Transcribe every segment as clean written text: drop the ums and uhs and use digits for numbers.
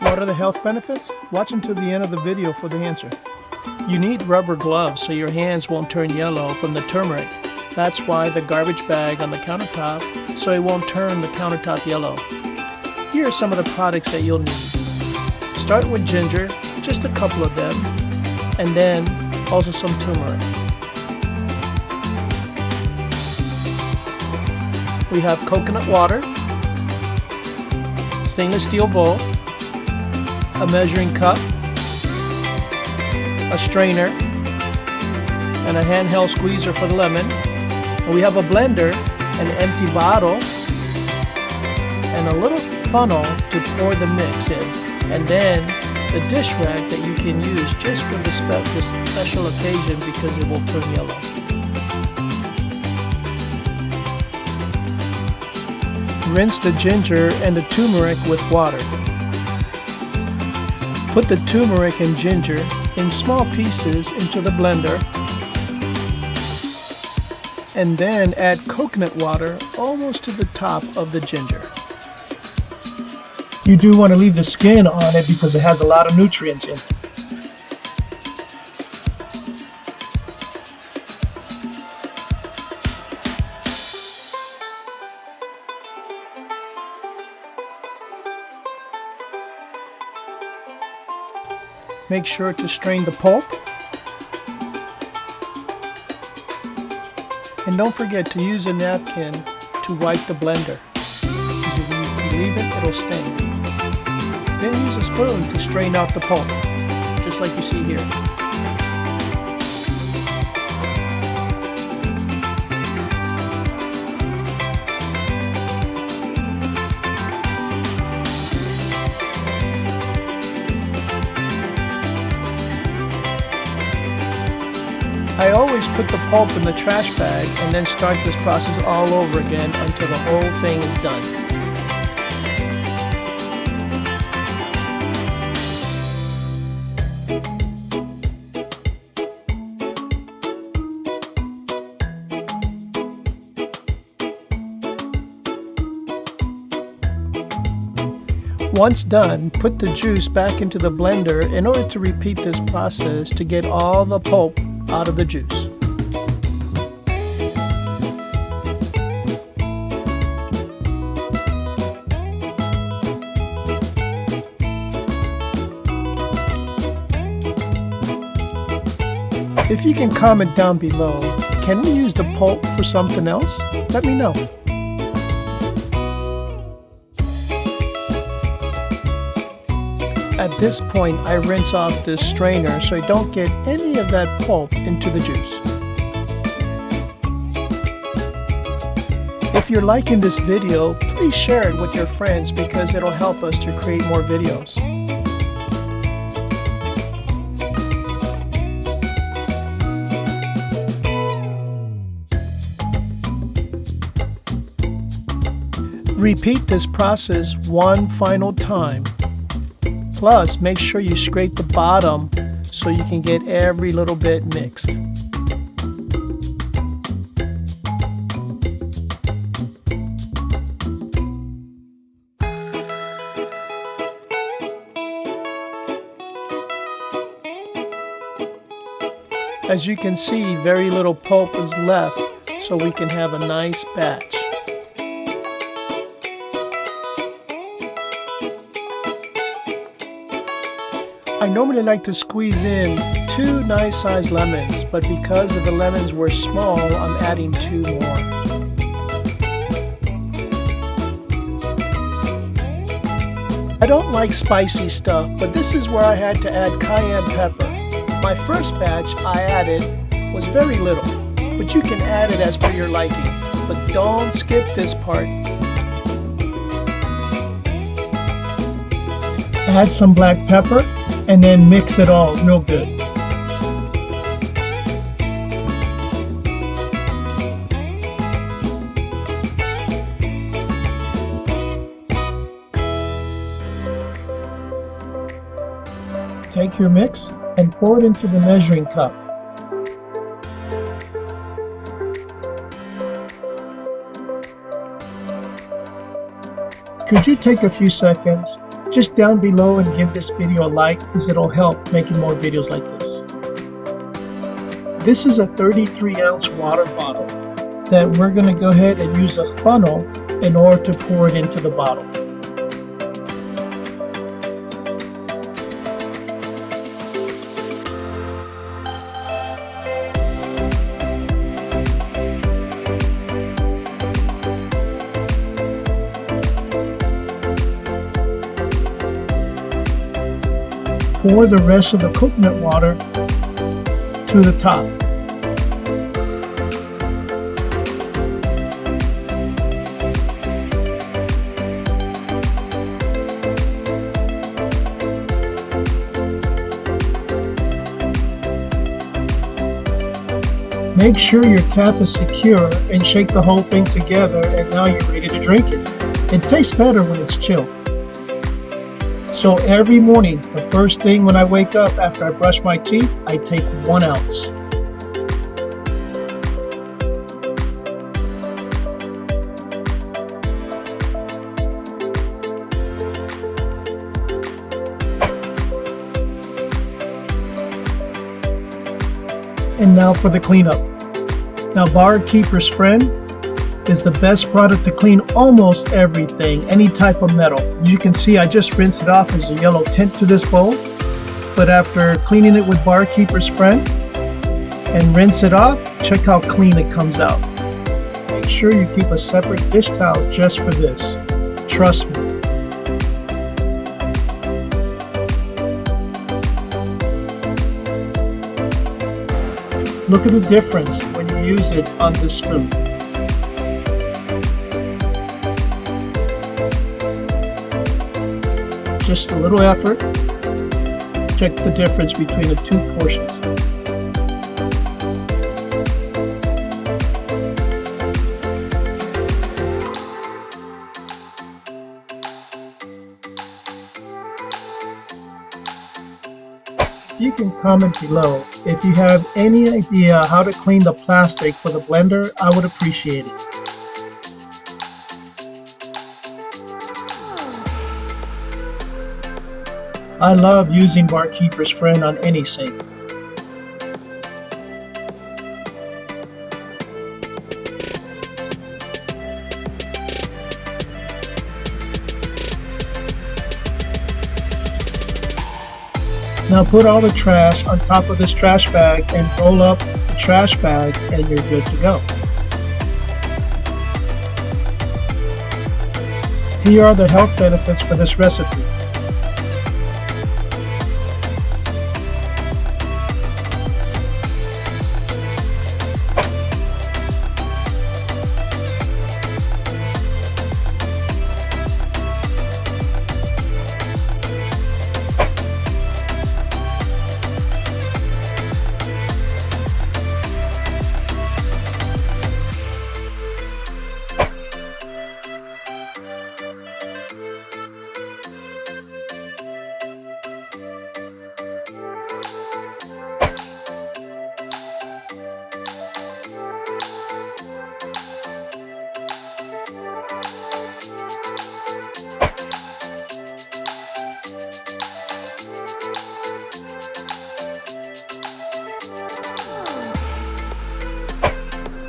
What are the health benefits? Watch until the end of the video for the answer. You need rubber gloves so your hands won't turn yellow from the turmeric. That's why the garbage bag on the countertop, so it won't turn the countertop yellow. Here are some of the products that you'll need. Start with ginger, just a couple of them, and then also some turmeric. We have coconut water, stainless steel bowl, a measuring cup, a strainer, and a handheld squeezer for the lemon. And we have a blender, an empty bottle, and a little funnel to pour the mix in. And then the dish rag that you can use just for this special occasion because it will turn yellow. Rinse the ginger and the turmeric with water. Put the turmeric and ginger in small pieces into the blender, and then add coconut water almost to the top of the ginger. You do want to leave the skin on it because it has a lot of nutrients in it. Make sure to strain the pulp. And don't forget to use a napkin to wipe the blender. Because if you leave it, it'll stain. Then use a spoon to strain out the pulp, just like you see here. I always put the pulp in the trash bag and then start this process all over again until the whole thing is done. Once done, put the juice back into the blender in order to repeat this process to get all the pulp out of the juice. If you can comment down below, can we use the pulp for something else? Let me know. At this point, I rinse off this strainer so I don't get any of that pulp into the juice. If you're liking this video, please share it with your friends because it'll help us to create more videos. Repeat this process one final time. Plus, make sure you scrape the bottom so you can get every little bit mixed. As you can see, very little pulp is left, so we can have a nice batch. I normally like to squeeze in 2 nice sized lemons, but because the lemons were small, I'm adding 2 more. I don't like spicy stuff, but this is where I had to add cayenne pepper. My first batch I added was very little, but you can add it as per your liking. But don't skip this part. Add some black pepper and then mix it all real good. Take your mix and pour it into the measuring cup. Could you take a few seconds just down below and give this video a like, because it'll help making more videos like this. This is a 33-ounce water bottle that we're going to go ahead and use a funnel in order to pour it into the bottle. Pour the rest of the coconut water to the top. Make sure your cap is secure and shake the whole thing together, and now you're ready to drink it. It tastes better when it's chilled. So every morning, the first thing when I wake up after I brush my teeth, I take 1 ounce. And now for the cleanup. Now, Barkeeper's Friend is the best product to clean almost everything, any type of metal. You can see I just rinsed it off. There's a yellow tint to this bowl, but after cleaning it with Barkeeper's Friend and rinse it off, check how clean it comes out. Make sure you keep a separate dish towel just for this. Trust me. Look at the difference when you use it on this spoon. Just a little effort. Check the difference between the two portions. You can comment below if you have any idea how to clean the plastic for the blender. I would appreciate it. I love using Barkeeper's Friend on any sink. Now put all the trash on top of this trash bag and roll up the trash bag, and you're good to go. Here are the health benefits for this recipe.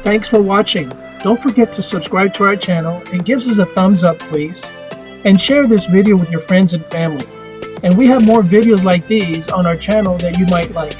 Thanks for watching. Don't forget to subscribe to our channel and give us a thumbs up, please. And share this video with your friends and family. And we have more videos like these on our channel that you might like.